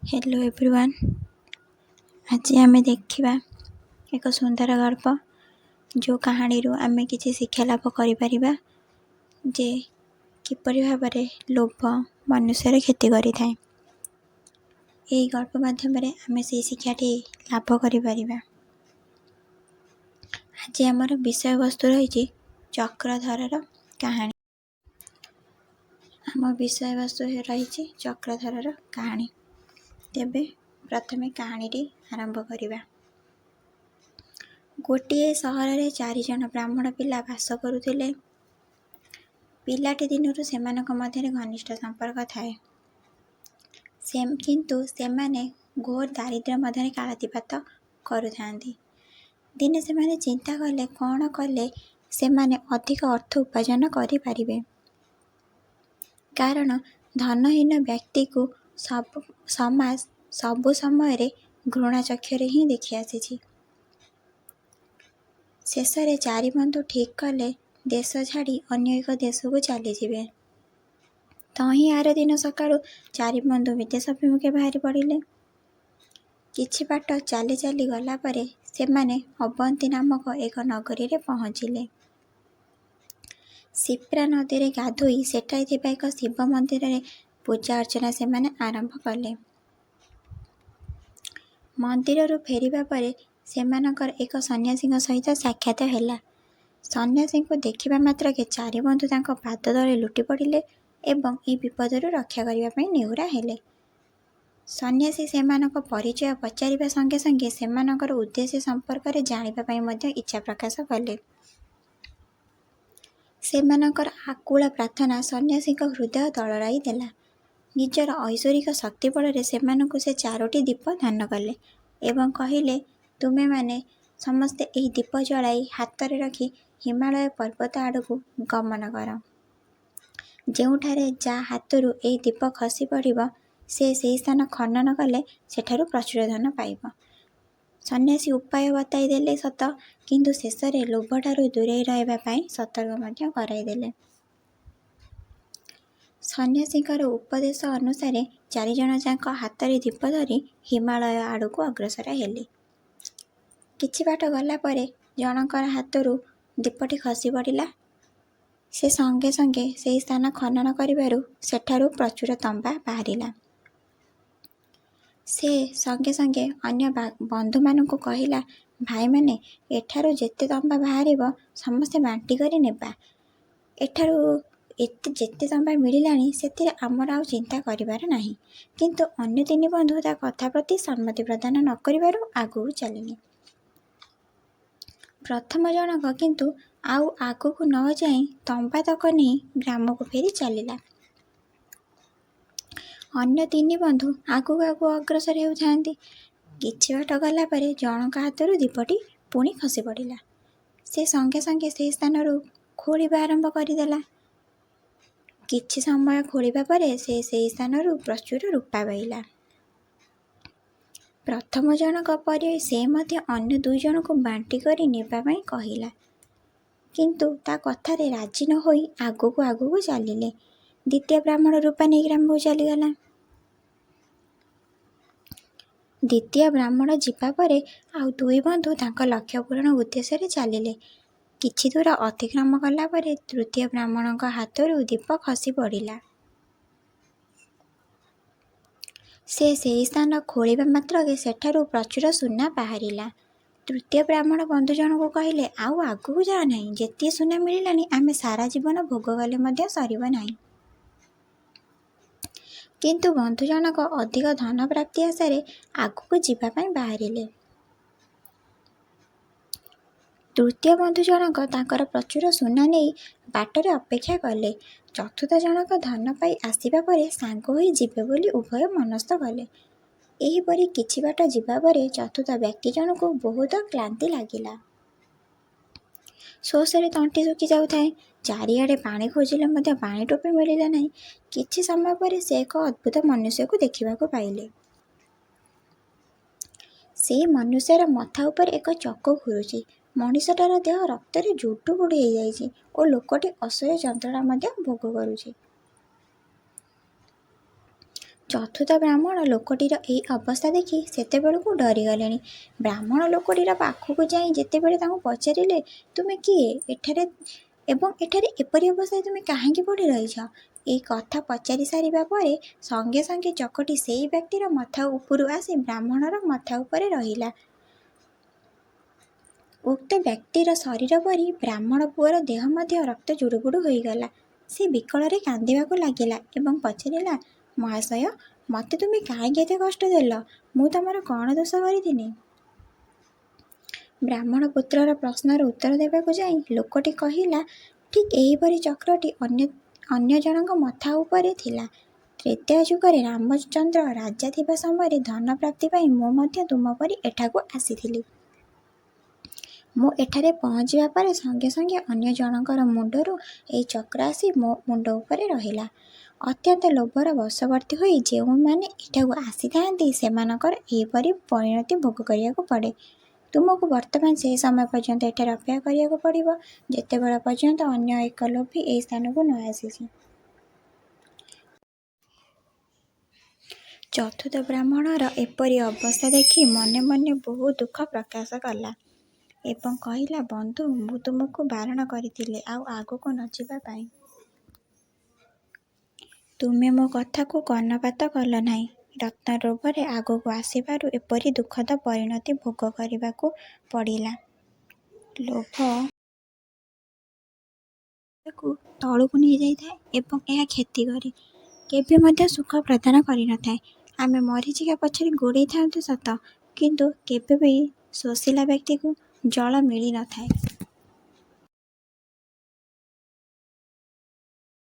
Hello everyone. आज आम देखा एक सुंदर गल्प जो कहानी आम किसी शिक्षा लाभ करिपरिबा जे किपरि भाबरे लोभ मनुष्यर क्षति करि थाए। एही गल्प माध्यम आम से शिक्षाटी लाभ करिपरिबा। आज आमर विषय वस्तु रही चक्रधरर कहानी। आम विषय वस्तु रही चक्रधरर कहानी। तेबे प्रथमे कहानीटी आरंभ करिबा। गोटे सहर में 4 जन ब्राह्मण पिला बास करुथिले। पिलाटी दिनरू सेमानक मध्यरे घनिष्ठ संपर्क थाए, किंतु सेमाने घोर दारिद्र्य मध्यरे कालातिपात करुथांती। दिने सेमाने चिंता कले कौन कले सेमाने अधिक अर्थ उपार्जन करि पारिबे, कारण धनहीन व्यक्ति को समाज सबु समय घृणा चक्षुरे ही देखि आसीछि। शेषरे 4 बंधु ठीक कले देश छाड़ी अन्य एक देश को चली जिवे। तही आर दिन सकाळु 4 बंधु विदेश अभिमुखे बाहरी पड़िले। किछि बाट चाली चाली गला परे सेमाने अवंती नामक एक नगरी रे पहुँचिले। सिप्रा नदी रे गाधोई सेठाई थिबा एक शिव मंदिर रे पूजा अर्चना सेमाने आरंभ कले। मंदिर फेरिबा परे सेमानकर एक सन्यासी सहित साक्षात हैला। सन्यासी को देखिबा मात्र के 4 बंधु तांको पाद तले लुटि पड़िले एवं ए विपदरू रक्षा करिबा पई नेहुरा हेले। सन्यासी सेमानक परिचय पचारिबा संगे संगे सेमानकर उद्देश्य संपर्क रे जानिबा पई मध्य इच्छा प्रकाश कले। सेमानकर आकुल प्रार्थना सन्यासी को हृदय तळराई देला। निजर ऐश्वरिक शक्ति बल सेमानकु से 4टी दीप दान कले एवं कहिले, तुमे माने समस्ते एही दीप जलाई हाथ में रखी हिमालय पर्वत आड़कू गमन कर। जेउठारे जा हाथरू एही दीप खसी पड़िब से स्थान खनन कले सेठारू प्रचुर धन पाइब। सन्यासी उपाय बताई देले सत, किंतु शेषरे लोभठारू दूरे रहबा पई सतर्क मध्य कराई देले। सन्यासीकर उपदेश अनुसार 4 जन जाक हाथ में दीप धरी हिमालय आड़कू अग्रसर हेले। किछि बाट गला परे जनकर हाथरू दीपटी खसी पड़िला। से संगे संगे से स्थान खनन करिबारु सेठारू प्रचुर तंबा बाहरिला। से संगे संगे अन्य बंधु मानकु कहिला, भाई माने एठारू जेते तंबा बाहरिब समस्ते बांटी करी नेबा। एठारू जेते तंबा मिलिलानी सेतिरे आमर आउ चिंता करिबार नाही। किंतु अन्य 3 बंधु ता कथा प्रति सम्मति प्रदान न करिबारु आगु चलिले। प्रथम जनक किंतु आउ आगु न जाई तंबा तक नहीं ग्राम को फेरी चलिला। अन्य 3 बंधु आगु आगु अग्रसर हेउथांती। किछि बाट गला परे जनक हाथरू दीपटी पुणी खसी पड़िला। से संगे संगे से स्थानरू खोलिबा आरंभ करिदेला। किछि समय खोलिबा परे से स्थानरू प्रचुर रूपा पाइला। प्रथम जनक परे से मध्य अन्य 2 जन को बांटी करी नेबा पई कहिला, किंतु ता कथारे राजी न होई आगु चलिले। द्वितीय ब्राह्मण रूपा नहीं ग्राम को चलीगला। द्वितीय ब्राह्मण जीवा परे आउ 2 बंधु तांका लक्ष्य पूरण उद्देश्य रे चलिले। किछि दूर अतिक्रम कला परे तृतीय ब्राह्मणक हाथरू दीप खसी पड़िला। से स्थान खोलिबा मात्र के सेठारू प्रचुर सुना बाहरिला। तृतीय ब्राह्मण बंधु जन को कहिले, आउ आगु जा नहीं, जेती सुना मिलिलानी आमे सारा जीवन भोग गले मध्य सरिब नहीं। किंतु बंधु जनक अधिक धन प्राप्ति आशारे आगु जीवा पई बाहरिले। तृतीय बंधु जनक तांकर प्रचुर सुना नहीं बाटरे अपेक्षा कले। चतुर्थ जनक धन पाई आसिबा परे सांग होई जिबे बोली उभय मनस्थ कले। एहीपरि किछि बाट जिबा परे चतुर्थ व्यक्ति जनकु बहुत क्लांति लागिला। शोषरे तंटी सुखी जाउथाए। चारिआडे पानी खोजिले मध्य पानी टोपे मिलिला नहीं। किछि समय परे से एक अद्भुत मनुष्य को देखिबाकु पाइले। से मनुष्यर मथा उपर एक चक घुरुची। मनिषटार देह रक्तरे जुडु बुडु हो जाइछि और लोकटी असह्य जंत्रणा मध्य भोग करुछि। ଚତୁର୍ଥ ବ୍ରାହ୍ମଣ ଲୋକଟିର ଏହି ଅବସ୍ଥା ଦେଖି ସେତେବେଳକୁ ଡରିଗଲେଣି। ବ୍ରାହ୍ମଣ ଲୋକଟିର ପାଖକୁ ଯାଇ ଯେତେବେଳେ ତାଙ୍କୁ ପଚାରିଲେ, ତୁମେ କିଏ ଏବଂ ଏଠାରେ ଏପରି ଅବସ୍ଥାରେ ତୁମେ କାହିଁକି ପଡ଼ି ରହିଛ? ଏହି କଥା ପଚାରି ସାରିବା ପରେ ସଙ୍ଗେ ସଙ୍ଗେ ଚକଟି ସେହି ବ୍ୟକ୍ତିର ମଥା ଉପରୁ ଆସି ବ୍ରାହ୍ମଣର ମଥା ଉପରେ ରହିଲା। ଉକ୍ତ ବ୍ୟକ୍ତିର ଶରୀର ପରି ବ୍ରାହ୍ମଣ ପୁଅର ଦେହ ମଧ୍ୟ ରକ୍ତ ଜୁଡ଼ୁବୁଡ଼ୁ ହୋଇଗଲା। ସେ ବିକଳରେ କାନ୍ଦିବାକୁ ଲାଗିଲା ଏବଂ ପଚାରିଲା, ମହାଶୟ, ମୋତେ ତୁମେ କାହିଁକି ଏତେ କଷ୍ଟ ଦେଲ? ମୁଁ ତମର କ'ଣ ଦୋଷ କରିଥିଲି? ବ୍ରାହ୍ମଣ ପୁତ୍ରର ପ୍ରଶ୍ନର ଉତ୍ତର ଦେବାକୁ ଯାଇ ଲୋକଟି କହିଲା, ଠିକ୍ ଏହିପରି ଚକ୍ରଟି ଅନ୍ୟ ଜଣଙ୍କ ମଥା ଉପରେ ଥିଲା। ତ୍ରେତୟା ଯୁଗରେ ରାମଚନ୍ଦ୍ର ରାଜା ଥିବା ସମୟରେ ଧନ ପ୍ରାପ୍ତି ପାଇଁ ମୁଁ ମଧ୍ୟ ତୁମ ପରି ଏଠାକୁ ଆସିଥିଲି। ମୁଁ ଏଠାରେ ପହଞ୍ଚିବା ପରେ ସଙ୍ଗେ ସଙ୍ଗେ ଅନ୍ୟ ଜଣଙ୍କର ମୁଣ୍ଡରୁ ଏହି ଚକ୍ର ଆସି ମୋ ମୁଣ୍ଡ ଉପରେ ରହିଲା। ଅତ୍ୟନ୍ତ ଲୋଭର ବଶବର୍ତ୍ତୀ ହୋଇ ଯେଉଁମାନେ ଏଠାକୁ ଆସିଥାନ୍ତି ସେମାନଙ୍କର ଏହିପରି ପରିଣତି ଭୋଗ କରିବାକୁ ପଡ଼େ। ତୁମକୁ ବର୍ତ୍ତମାନ ସେହି ସମୟ ପର୍ଯ୍ୟନ୍ତ ଏଠାରେ ଅପେକ୍ଷା କରିବାକୁ ପଡ଼ିବ ଯେତେବେଳ ପର୍ଯ୍ୟନ୍ତ ଅନ୍ୟ ଏକ ଲୋଭୀ ଏହି ସ୍ଥାନକୁ ନ ଆସିଛି। ଚତୁର୍ଥ ବ୍ରାହ୍ମଣର ଏପରି ଅବସ୍ଥା ଦେଖି ମନେ ମନେ ବହୁ ଦୁଃଖ ପ୍ରକାଶ କଲା ଏବଂ କହିଲା, ବନ୍ଧୁ, ମୁଁ ତୁମକୁ ବାରଣ କରିଥିଲି ଆଉ ଆଗକୁ ନ ଯିବା ପାଇଁ। ତୁମେ ମୋ କଥାକୁ କର୍ଣ୍ଣପାତ କଲ ନାହିଁ। ରତ୍ନ ଲୋଭରେ ଆଗକୁ ଆସିବାରୁ ଏପରି ଦୁଃଖଦ ପରିଣତି ଭୋଗ କରିବାକୁ ପଡ଼ିଲା। ଲୋଭ ତଳକୁ ନେଇଯାଇଥାଏ ଏବଂ ଏହା କ୍ଷତି କରେ, କେବେ ମଧ୍ୟ ସୁଖ ପ୍ରଦାନ କରିନଥାଏ। ଆମେ ମରୀଚିକା ପଛରେ ଗୋଡ଼େଇ ଥାନ୍ତୁ ସତ, କିନ୍ତୁ କେବେ ବି ଶୋଷିଲା ବ୍ୟକ୍ତିକୁ ଜଳ ମିଳିନଥାଏ।